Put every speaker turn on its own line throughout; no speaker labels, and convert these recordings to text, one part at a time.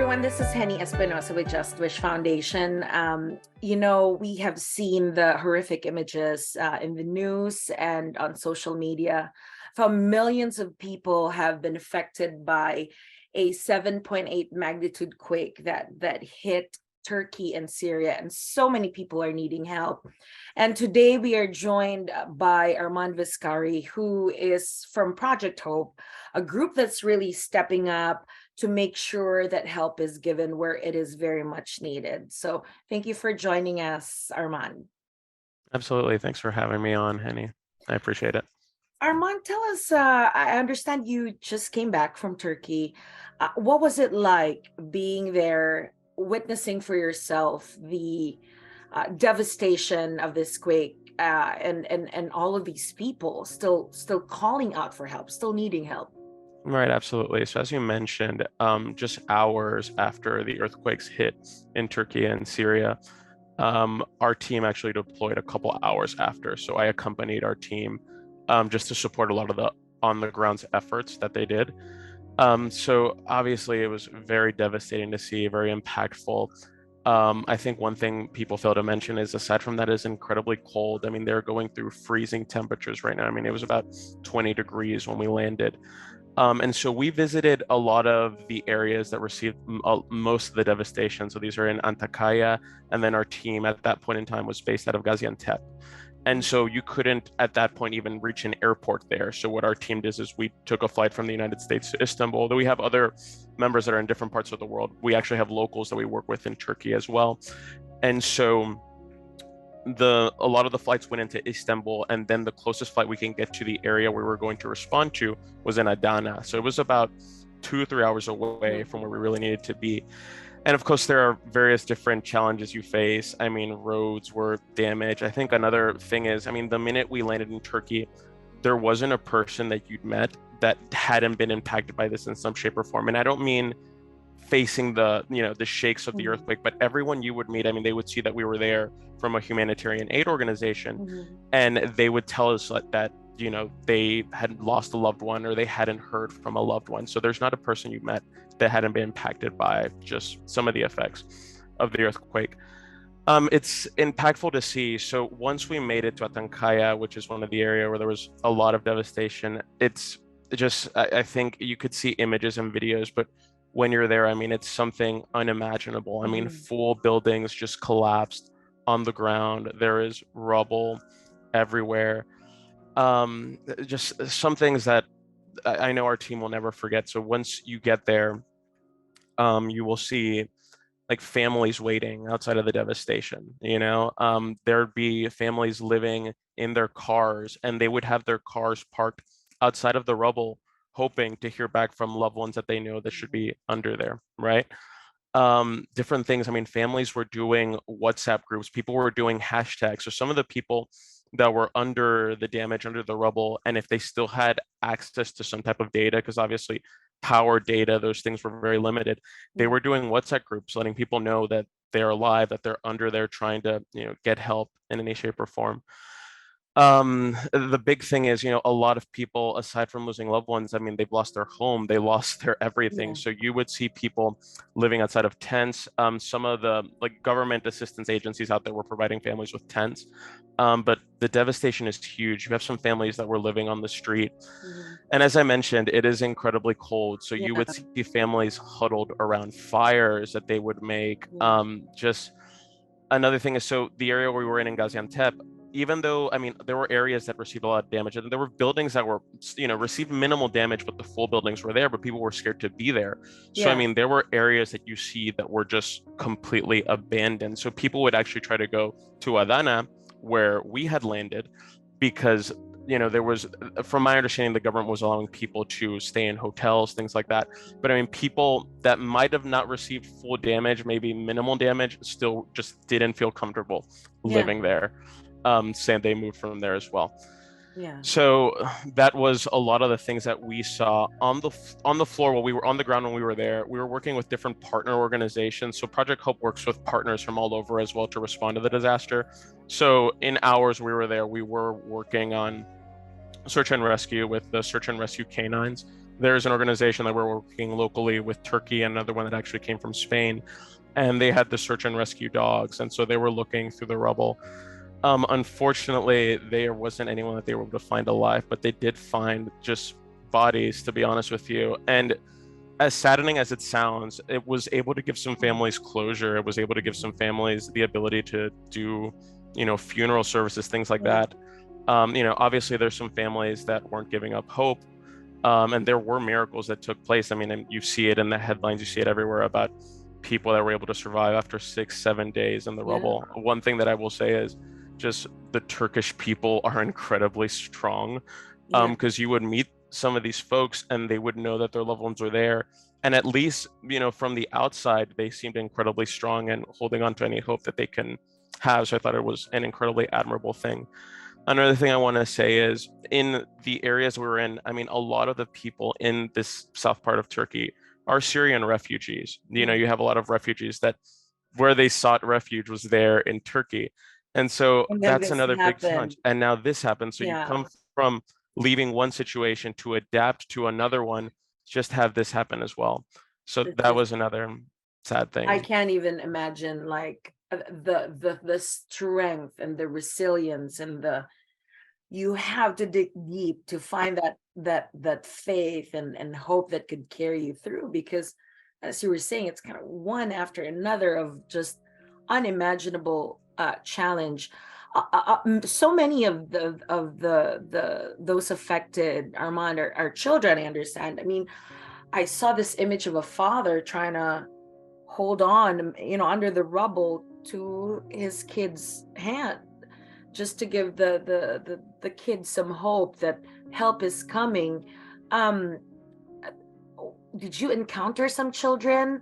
everyone. This is Henny Espinosa with Just Wish Foundation. We have seen the horrific images in the news and on social media. From millions of people have been affected by a 7.8 magnitude quake that hit Turkey and Syria, and so many people are needing help. And today we are joined by Armand Viscari, who is from Project Hope, a group that's really stepping up to make sure that help is given where it is very much needed. So thank you for joining us, Armand.
Absolutely. Thanks for having me on, Henny. I appreciate it.
Armand, tell us, I understand you just came back from Turkey. What was it like being there, witnessing for yourself the devastation of this quake, and all of these people still calling out for help, still needing help?
Right, absolutely. So as you mentioned, just hours after the earthquakes hit in Turkey and Syria, our team actually deployed a couple hours after. So I accompanied our team just to support a lot of the on the ground efforts that they did. So obviously it was very devastating to see, very impactful. I think one thing people fail to mention is aside from that is incredibly cold. I mean, they're going through freezing temperatures right now. I mean, it was about 20 degrees when we landed. And so we visited a lot of the areas that received most of the devastation. So these are in Antakya, and then our team at that point in time was based out of Gaziantep. And so you couldn't at that point even reach an airport there. So what our team did is we took a flight from the United States to Istanbul. Although we have other members that are in different parts of the world, we actually have locals that we work with in Turkey as well. And so a lot of the flights went into Istanbul, and then the closest flight we can get to the area we were going to respond to was in Adana. So it was about 2 or 3 hours away from where we really needed to be. And of course, there are various different challenges you face. I mean, roads were damaged. I think another thing is, I mean, the minute we landed in Turkey, there wasn't a person that you'd met that hadn't been impacted by this in some shape or form. And I don't mean facing the shakes of the earthquake, but everyone you would meet, I mean, they would see that we were there from a humanitarian aid organization, and they would tell us that they had lost a loved one or they hadn't heard from a loved one. So there's not a person you met that hadn't been impacted by just some of the effects of the earthquake. It's impactful to see. So once we made it to Atankaya, which is one of the area where there was a lot of devastation, it's just, I think you could see images and videos, but when you're there, I mean, it's something unimaginable. I mean, full buildings just collapsed on the ground. There is rubble everywhere. Just some things that I know our team will never forget. So once you get there, you will see like families waiting outside of the devastation. There'd be families living in their cars, and they would have their cars parked outside of the rubble, hoping to hear back from loved ones that they know that should be under there, right? Different things. I mean, families were doing WhatsApp groups, people were doing hashtags. So some of the people that were under the damage, under the rubble, and if they still had access to some type of data, because obviously power data, those things were very limited, they were doing WhatsApp groups, letting people know that they're alive, that they're under there, trying to get help in any shape or form. The big thing is, a lot of people, aside from losing loved ones, I mean, they've lost their home, they lost their everything. So you would see people living outside of tents. Some of the like government assistance agencies out there were providing families with tents. But the devastation is huge. You have some families that were living on the street. And as I mentioned, it is incredibly cold. So you would see families huddled around fires that they would make. Just another thing is, so the area we were in Gaziantep, even though, I mean, there were areas that received a lot of damage, and there were buildings that were, received minimal damage, but the full buildings were there, but people were scared to be there. So, I mean, there were areas that you see that were just completely abandoned. So people would actually try to go to Adana, where we had landed, because, there was, from my understanding, the government was allowing people to stay in hotels, things like that. But I mean, people that might have not received full damage, maybe minimal damage, still just didn't feel comfortable living there. Saying they moved from there as well. So that was a lot of the things that we saw on the floor while we were on the ground. When we were there, we were working with different partner organizations. So Project Hope works with partners from all over as well to respond to the disaster. So in hours we were there, we were working on search and rescue with the search and rescue canines there's an organization that we're working locally with Turkey, and another one that actually came from Spain, and they had the search and rescue dogs, and so they were looking through the rubble. Unfortunately, there wasn't anyone that they were able to find alive, but they did find just bodies, to be honest with you. And as saddening as it sounds, it was able to give some
Mm,
families closure. It was able to give some families the ability to do, funeral services, things like
yeah,
that. Obviously, there's some families that weren't giving up hope. And there were miracles that took place. I mean, and you see it in the headlines, you see it everywhere about people that were able to survive after 6, 7 days in the
yeah,
rubble. One thing that I will say is just the Turkish people are incredibly strong,
yeah.
because you would meet some of these folks and they would know that their loved ones were there. And at least, from the outside, they seemed incredibly strong and holding on to any hope that they can have. So I thought it was an incredibly admirable thing. Another thing I want to say is in the areas we're in, I mean, a lot of the people in this south part of Turkey are Syrian refugees.
Mm.
You have a lot of refugees that where they sought refuge was there in Turkey. And so
And then
that's
this
another big
happened.
challenge. And now this happens. So you
Yeah,
come from leaving one situation to adapt to another one, just have this happen as well. So
this
that
is.
was another sad
I
thing.
can't even imagine like the strength and the resilience and the you have to dig deep to find that faith and hope that could carry you through, because as you were saying, it's kind of one after another of just unimaginable challenge. So many of the those affected, Armand, are children, I understand. I mean, I saw this image of a father trying to hold on, under the rubble to his kid's hand, just to give the kid some hope that help is coming. Um, did you encounter some children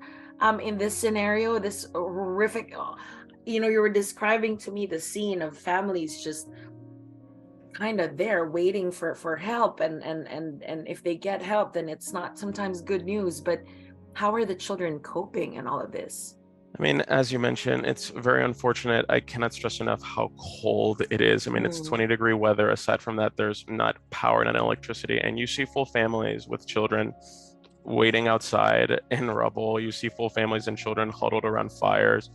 in this scenario, this horrific? You were describing to me the scene of families just kind of there waiting for help, and if they get help, then it's not sometimes good news. But how are the children coping in all of this?
I mean, as you mentioned, it's very unfortunate. I cannot stress enough how cold it is. I mean, it's
Mm,
20-degree weather. Aside from that, there's not power, not electricity. And you see full families with children waiting outside in rubble. You see full families and children huddled around fires,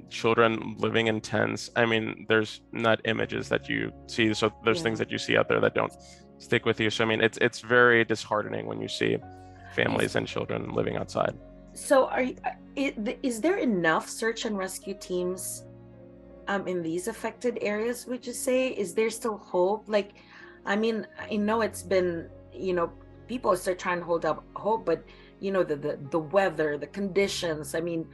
children living in tents. I mean, there's not images that you see. So there's things
yeah.
that you see out there that don't stick with you. So, I mean, it's very disheartening when you see
Is
families and children living outside.
so are you, is there enough search and rescue teams in these affected areas, would you say? Is there still hope? Like, I mean, I know it's been, people are still trying to hold up hope, but the weather, the conditions, I mean,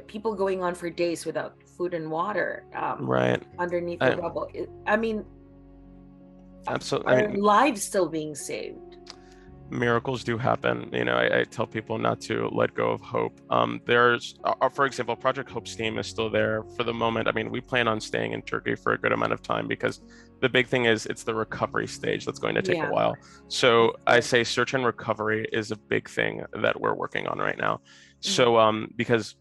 people going on for days without food and water
Right.
underneath the
I,
rubble. I mean,
Absolutely. I
are
mean,
lives still being saved?
miracles do happen. I tell people not to let go of hope. For example, Project Hope's team is still there for the moment. I mean, we plan on staying in Turkey for a good amount of time because the big thing is it's the recovery stage that's going to take a
Yeah,
while.
of
So I
course.
say search and recovery is a big thing that we're working on right now.
Mm,
So because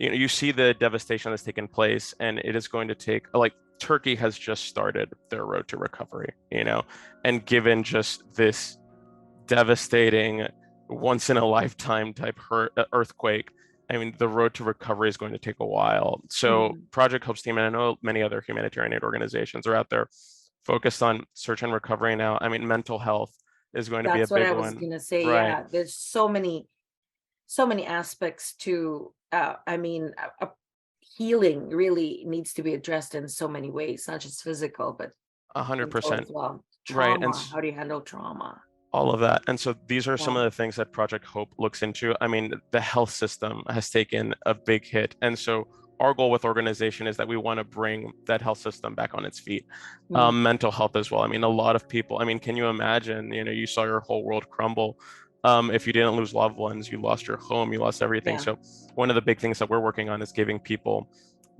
you see the devastation that's taken place, and it is going to take like Turkey has just started their road to recovery, and given just this devastating, once in a lifetime type earthquake. I mean, the road to recovery is going to take a while. So,
mm.
Project Hope's team, and I know many other humanitarian aid organizations are out there focused on search and recovery now. I mean, mental health is going to be a
That's what
big
I was
one,
gonna say.
right?
Yeah, there's so many aspects to I mean, healing really needs to be addressed in so many ways, not just physical, but mental as
100%,
well.
right?
Trauma, how do you handle trauma?
All of that. And so these are some
Yeah.
of the things that Project Hope looks into. I mean, the health system has taken a big hit. And so our goal with organization is that we want to bring that health system back on its feet.
Mm,
Mental health as well. I mean, a lot of people, I mean, can you imagine, you saw your whole world crumble. If you didn't lose loved ones, you lost your home, you lost everything.
yeah.
So one of the big things that we're working on is giving people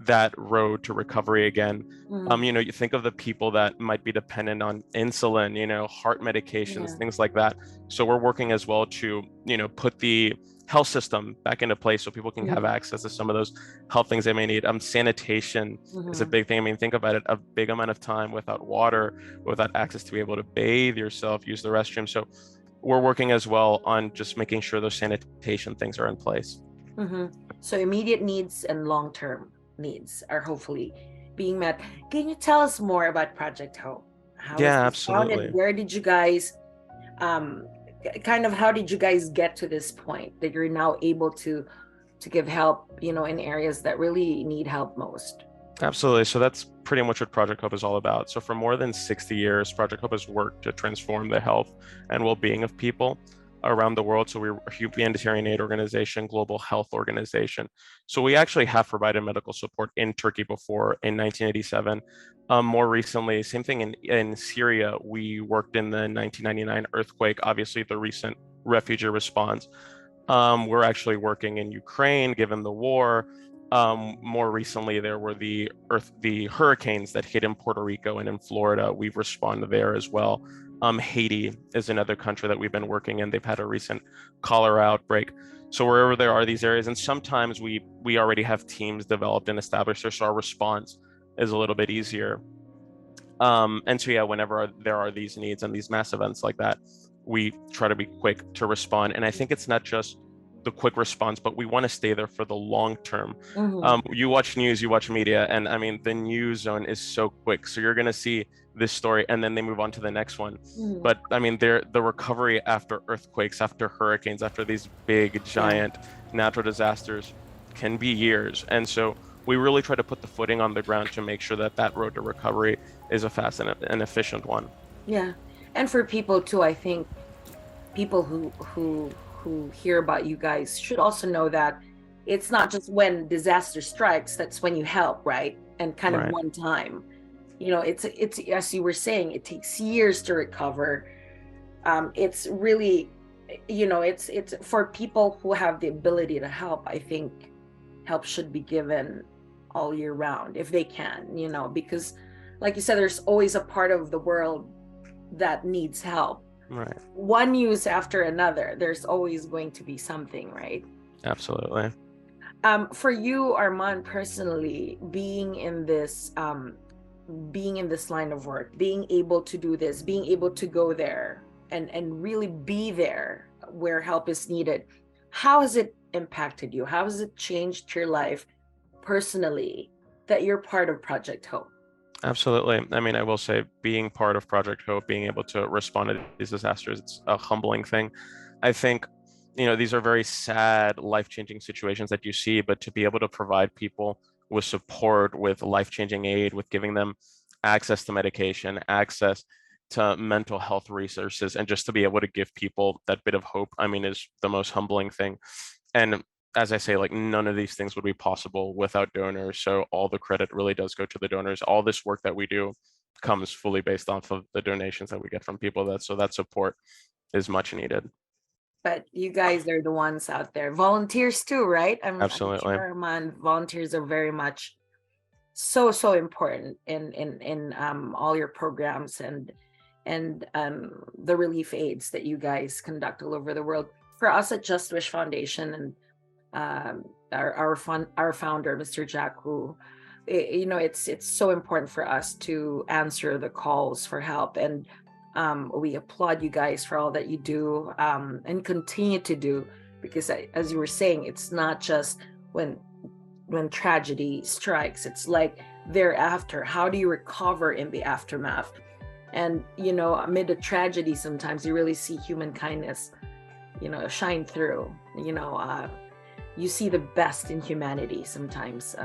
that road to recovery again.
Mm,
You think of the people that might be dependent on insulin, heart medications,
yeah.
things like that. So we're working as well to, put the health system back into place so people can have
Mhm,
access to some of those health things they may need. Sanitation is a
mhm,
big thing. I mean, think about it, a big amount of time without water, without access to be able to bathe yourself, use the restroom. So we're working as well on just making sure those sanitation things are in place.
mhm. So immediate needs and long-term needs are hopefully being met. Can you tell us more about Project Hope? How was
Yeah,
this founded?
absolutely.
Where did you guys um kind of how did you guys get to this point that you're now able to give help, in areas that really need help most?
Absolutely. So that's pretty much what Project Hope is all about. So for more than 60 years, Project Hope has worked to transform the health and well-being of people around the world. So we're a humanitarian aid organization, global health organization. So we actually have provided medical support in Turkey before in 1987. More recently, same thing in Syria. We worked in the 1999 earthquake, obviously the recent refugee response. We're actually working in Ukraine, given the war. More recently, there were the hurricanes that hit in Puerto Rico and in Florida. We've responded there as well. Haiti is another country that we've been working in. They've had a recent cholera outbreak. So wherever there are these areas, and sometimes we already have teams developed and established there, so our response is a little bit easier. And so yeah, whenever there are these needs and these mass events like that, we try to be quick to respond. And I think it's not just the quick response, but we want to stay there for the long term.
Mm-hmm.
You watch news, you watch media, and I mean the news zone is so quick. So you're gonna see this story, and then they move on to the next one.
Mm-hmm.
But I mean, the recovery after earthquakes, after hurricanes, after these big
Yeah.
giant natural disasters can be years. And so we really try to put the footing on the ground to make sure that that road to recovery is a fast and an efficient one.
Yeah. And for people too, I think people who hear about you guys should also know that it's not just when disaster strikes that's when you help, right? And kind of
Right.
one time. It's as you were saying, it takes years to recover. It's really, it's for people who have the ability to help. I think help should be given all year round if they can, because like you said, there's always a part of the world that needs help.
Right.
One news after another, there's always going to be something, right?
Absolutely.
For you, Armand, personally, being in this line of work, being able to do this, being able to go there and really be there where help is needed, how has it impacted you? How has it changed your life personally that you're part of Project Hope?
Absolutely. I mean, I will say being part of Project Hope, being able to respond to these disasters, it's a humbling thing. I think, these are very sad, life-changing situations that you see, but to be able to provide people with support, with life-changing aid, with giving them access to medication, access to mental health resources, and just to be able to give people that bit of hope, I mean, is the most humbling thing. And as I say, like none of these things would be possible without donors. So all the credit really does go to the donors. All this work that we do comes fully based off of the donations that we get from people. That support is much needed.
But you guys are the ones out there, volunteers too, right? I'm
Absolutely.
sure, Armand, volunteers are very much so important in all your programs and the relief aids that you guys conduct all over the world. For us at Just Wish Foundation and our founder, Mr. Jack Wu, it's so important for us to answer the calls for help, and we applaud you guys for all that you do and continue to do, because as you were saying, it's not just when tragedy strikes, it's like thereafter, how do you recover in the aftermath? And amid the tragedy, sometimes you really see human kindness shine through. You see the best in humanity sometimes,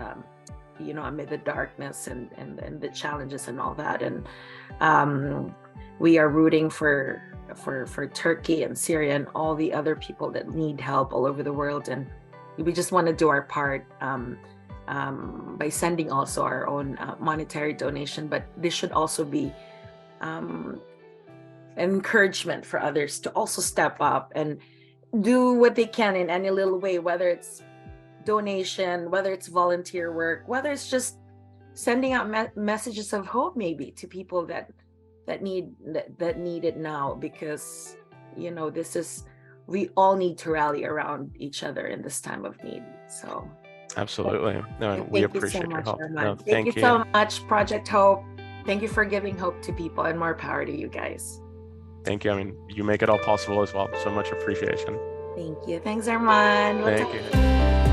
amid the darkness and the challenges and all that. And we are rooting for Turkey and Syria and all the other people that need help all over the world. And we just want to do our part by sending also our own monetary donation. But this should also be an encouragement for others to also step up and do what they can in any little way, whether it's donation, whether it's volunteer work, whether it's just sending out messages of hope maybe to people that need it now, because this is we all need to rally around each other in this time of need. So
Absolutely. No, and we
thank you so
appreciate your
much,
help. No,
Armand. Thank you
thank you.
so much, Project Hope. Thank you for giving hope to people, and more power to you guys.
Thank you. I mean, you make it all possible as well. So much appreciation.
Thank you. Thanks, Armand.
Thank you.